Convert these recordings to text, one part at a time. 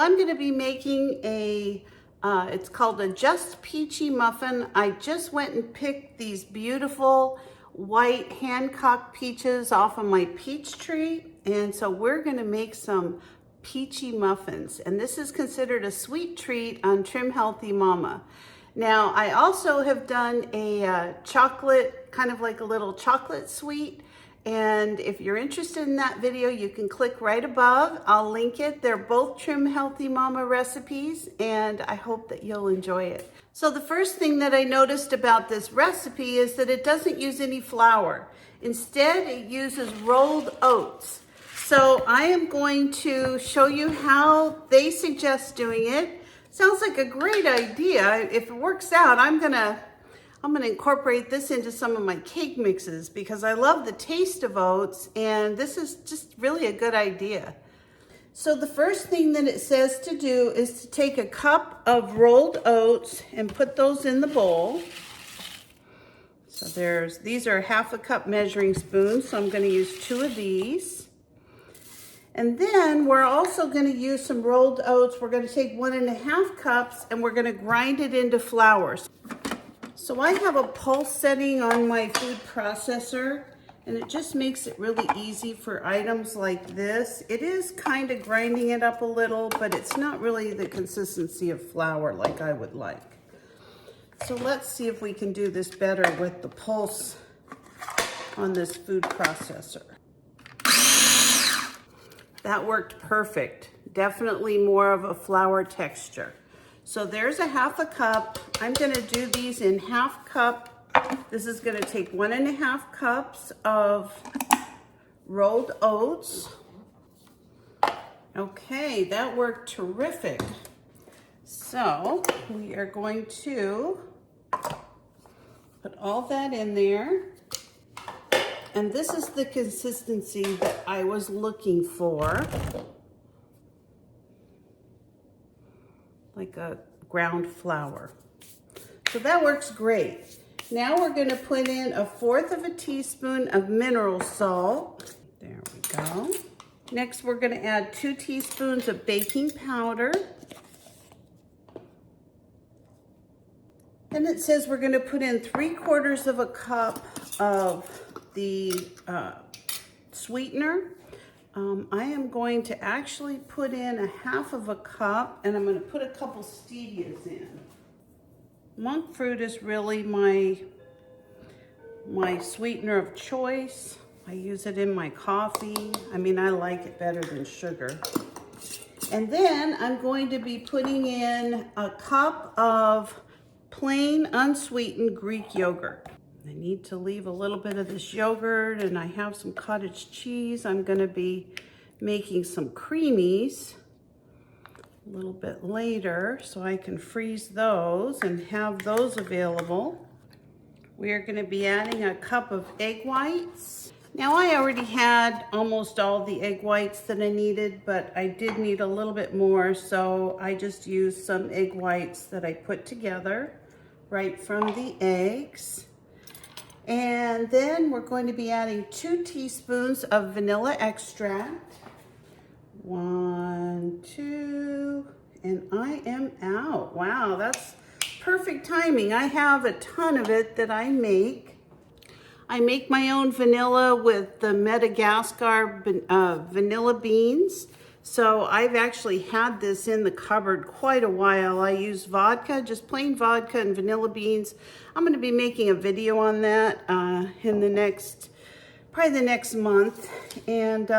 I'm going to be making a, it's called a Just Peachy Muffin. I just went and picked these beautiful white Hancock peaches off of my peach tree. And so we're going to make some peachy muffins. And this is considered a sweet treat on Trim Healthy Mama. Now, I also have done a chocolate, kind of like a little chocolate sweet. And if you're interested in that video, you can click right above. I'll link it. They're both Trim Healthy Mama recipes, and I hope that you'll enjoy it. So the first thing that I noticed about this recipe is that it doesn't use any flour. Instead, it uses rolled oats. So I am going to show you how they suggest doing it. Sounds like a great idea. If it works out, I'm gonna incorporate this into some of my cake mixes because I love the taste of oats, and this is just really a good idea. So the first thing that it says to do is to take a cup of rolled oats and put those in the bowl. So these are 1/2 cup measuring spoons, so I'm going to use 2 of these. And then we're also going to use some rolled oats. We're going to take 1½ cups and we're going to grind it into flour. So I have a pulse setting on my food processor, and it just makes it really easy for items like this. It is kind of grinding it up a little, but it's not really the consistency of flour like I would like. So let's see if we can do this better with the pulse on this food processor. That worked perfect. Definitely more of a flour texture. So there's a 1/2 cup. I'm gonna do these in 1/2 cup. This is gonna take 1½ cups of rolled oats. Okay, that worked terrific. So we are going to put all that in there. And this is the consistency that I was looking for. Like a ground flour. So that works great. Now we're going to put in 1/4 teaspoon of mineral salt. There we go. Next we're going to add 2 teaspoons of baking powder. And it says we're going to put in 3/4 cup of the sweetener. I am going to actually put in 1/2 cup, and I'm going to put a couple stevias in. Monk fruit is really my sweetener of choice. I use it in my coffee. I mean, I like it better than sugar. And then I'm going to be putting in 1 cup of plain unsweetened Greek yogurt. I need to leave a little bit of this yogurt, and I have some cottage cheese. I'm going to be making some creamies a little bit later so I can freeze those and have those available. We are going to be adding 1 cup of egg whites. Now I already had almost all the egg whites that I needed, but I did need a little bit more, so I just used some egg whites that I put together right from the eggs. And then we're going to be adding 2 teaspoons of vanilla extract. 1, 2, and I am out. Wow, that's perfect timing. I have a ton of it that I make. I make my own vanilla with the Madagascar vanilla beans. So I've actually had this in the cupboard quite a while. I use vodka, just plain vodka and vanilla beans. I'm going to be making a video on that in probably the next month. And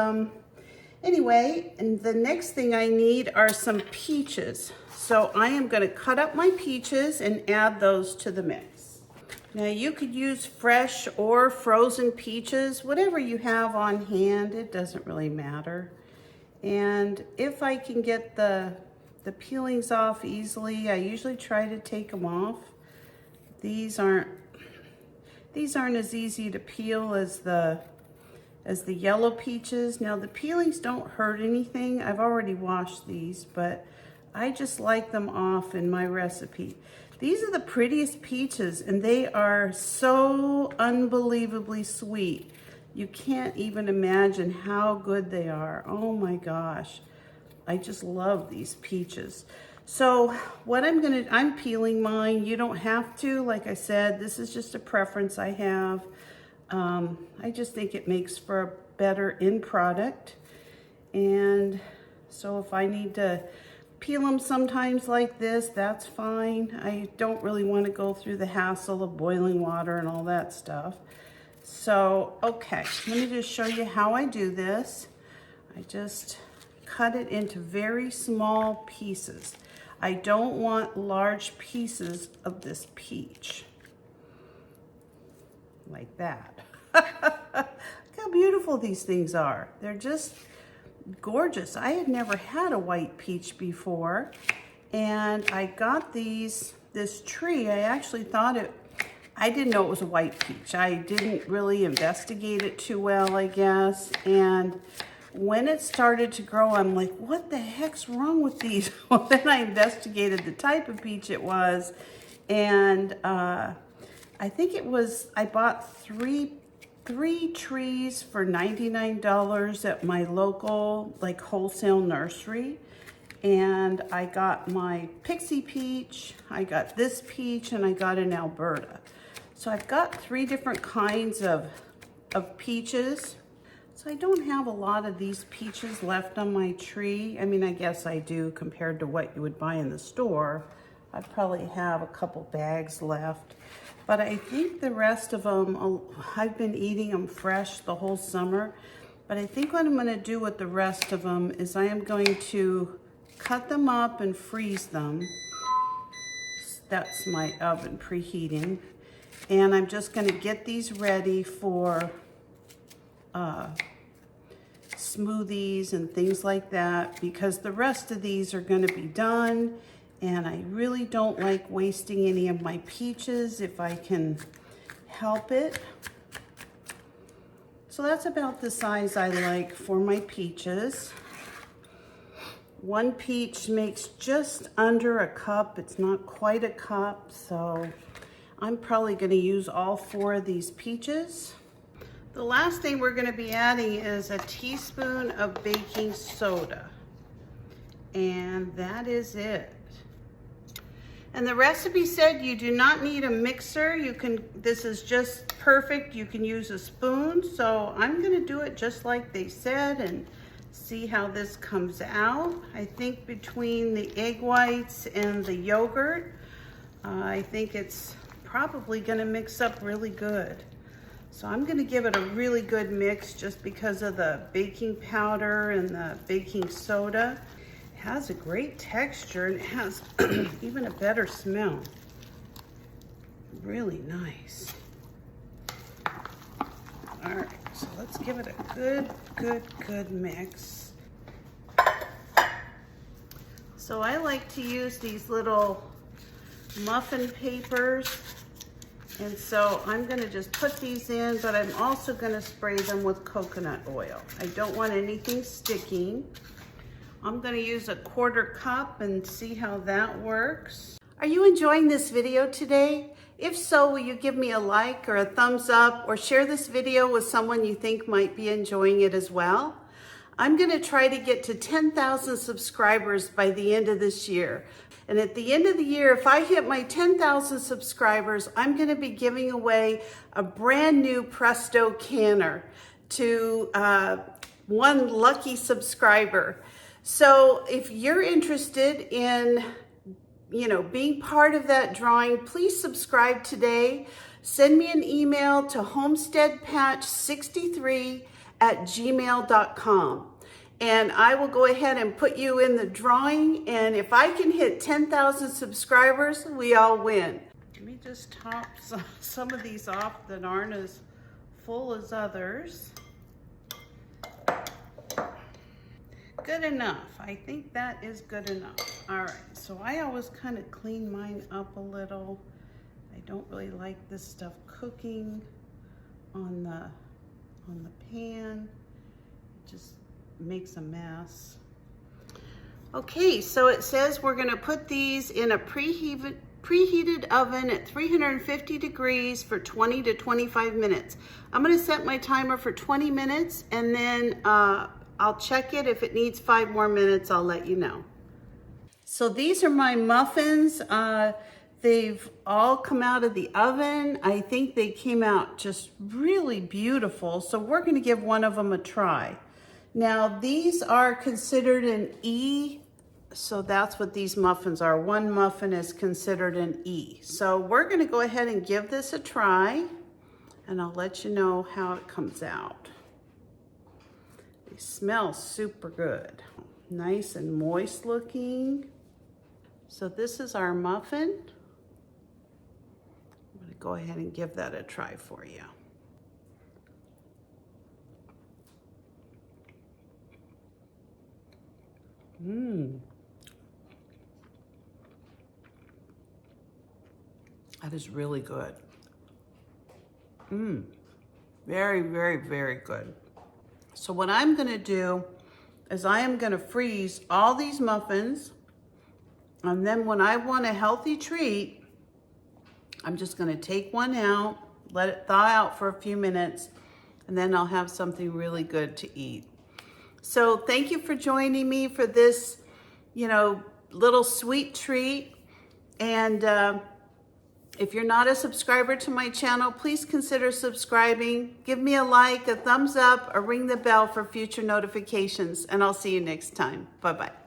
anyway, and the next thing I need are some peaches. So I am going to cut up my peaches and add those to the mix. Now you could use fresh or frozen peaches, whatever you have on hand. It doesn't really matter. And if I can get the peelings off easily, I usually try to take them off. These aren't as easy to peel as the yellow peaches. Now the peelings don't hurt anything. I've already washed these, but I just like them off in my recipe. These are the prettiest peaches, and they are so unbelievably sweet. You can't even imagine how good they are. Oh my gosh. I just love these peaches. So what I'm peeling mine. You don't have to, like I said, this is just a preference I have. I just think it makes for a better end product. And so if I need to peel them sometimes like this, that's fine. I don't really want to go through the hassle of boiling water and all that stuff. So, okay, let me just show you how I do this. I just cut it into very small pieces. I don't want large pieces of this peach. Like that. Look how beautiful these things are. They're just gorgeous. I had never had a white peach before, and I got this tree. I actually thought I didn't know it was a white peach. I didn't really investigate it too well, I guess. And when it started to grow, I'm like, what the heck's wrong with these? Well, then I investigated the type of peach it was, and I think I bought three trees for $99 at my local wholesale nursery. And I got my Pixie peach, I got this peach, and I got an Alberta. So I've got 3 different kinds of peaches. So I don't have a lot of these peaches left on my tree. I mean, I guess I do compared to what you would buy in the store. I probably have a couple bags left. But I think the rest of them, I've been eating them fresh the whole summer. But I think what I'm going to do with the rest of them is I am going to cut them up and freeze them. That's my oven preheating. And I'm just going to get these ready for smoothies and things like that, because the rest of these are going to be done. And I really don't like wasting any of my peaches if I can help it. So that's about the size I like for my peaches. 1 peach makes just under a cup. It's not quite a cup, so I'm probably going to use all 4 of these peaches. The last thing we're going to be adding is a teaspoon of baking soda. And that is it. And the recipe said you do not need a mixer. This is just perfect. You can use a spoon. So I'm going to do it just like they said and see how this comes out. I think between the egg whites and the yogurt, I think it's probably going to mix up really good. So I'm going to give it a really good mix just because of the baking powder and the baking soda. It has a great texture and it has even a better smell. Really nice. All right, so let's give it a good mix. So I like to use these little muffin papers. And so I'm going to just put these in, but I'm also going to spray them with coconut oil. I don't want anything sticking. I'm going to use a 1/4 cup and see how that works. Are you enjoying this video today? If so, will you give me a like or a thumbs up or share this video with someone you think might be enjoying it as well? I'm going to try to get to 10,000 subscribers by the end of this year. And at the end of the year, if I hit my 10,000 subscribers, I'm going to be giving away a brand new Presto canner to 1 lucky subscriber. So if you're interested in, being part of that drawing, please subscribe today. Send me an email to homesteadpatch63@gmail.com. And I will go ahead and put you in the drawing. And if I can hit 10,000 subscribers, we all win. Let me just top some of these off that aren't as full as others. Good enough. I think that is good enough. All right, so I always kind of clean mine up a little. I don't really like this stuff cooking on the pan. It just makes a mess. Okay, so it says we're going to put these in a preheated oven at 350 degrees for 20 to 25 minutes. I'm going to set my timer for 20 minutes and then I'll check it. If it needs 5 more minutes, I'll let you know. So these are my muffins. They've all come out of the oven. I think they came out just really beautiful. So we're gonna give one of them a try. Now these are considered an E, so that's what these muffins are. One muffin is considered an E. So we're gonna go ahead and give this a try, and I'll let you know how it comes out. They smell super good. Nice and moist looking. So this is our muffin. I'm gonna go ahead and give that a try for you. That is really good. Very, very, very good. So what I'm gonna do is I am gonna freeze all these muffins, and then when I want a healthy treat, I'm just gonna take one out, let it thaw out for a few minutes, and then I'll have something really good to eat. So thank you for joining me for this, little sweet treat. And if you're not a subscriber to my channel, please consider subscribing. Give me a like, a thumbs up, or ring the bell for future notifications, and I'll see you next time. Bye-bye.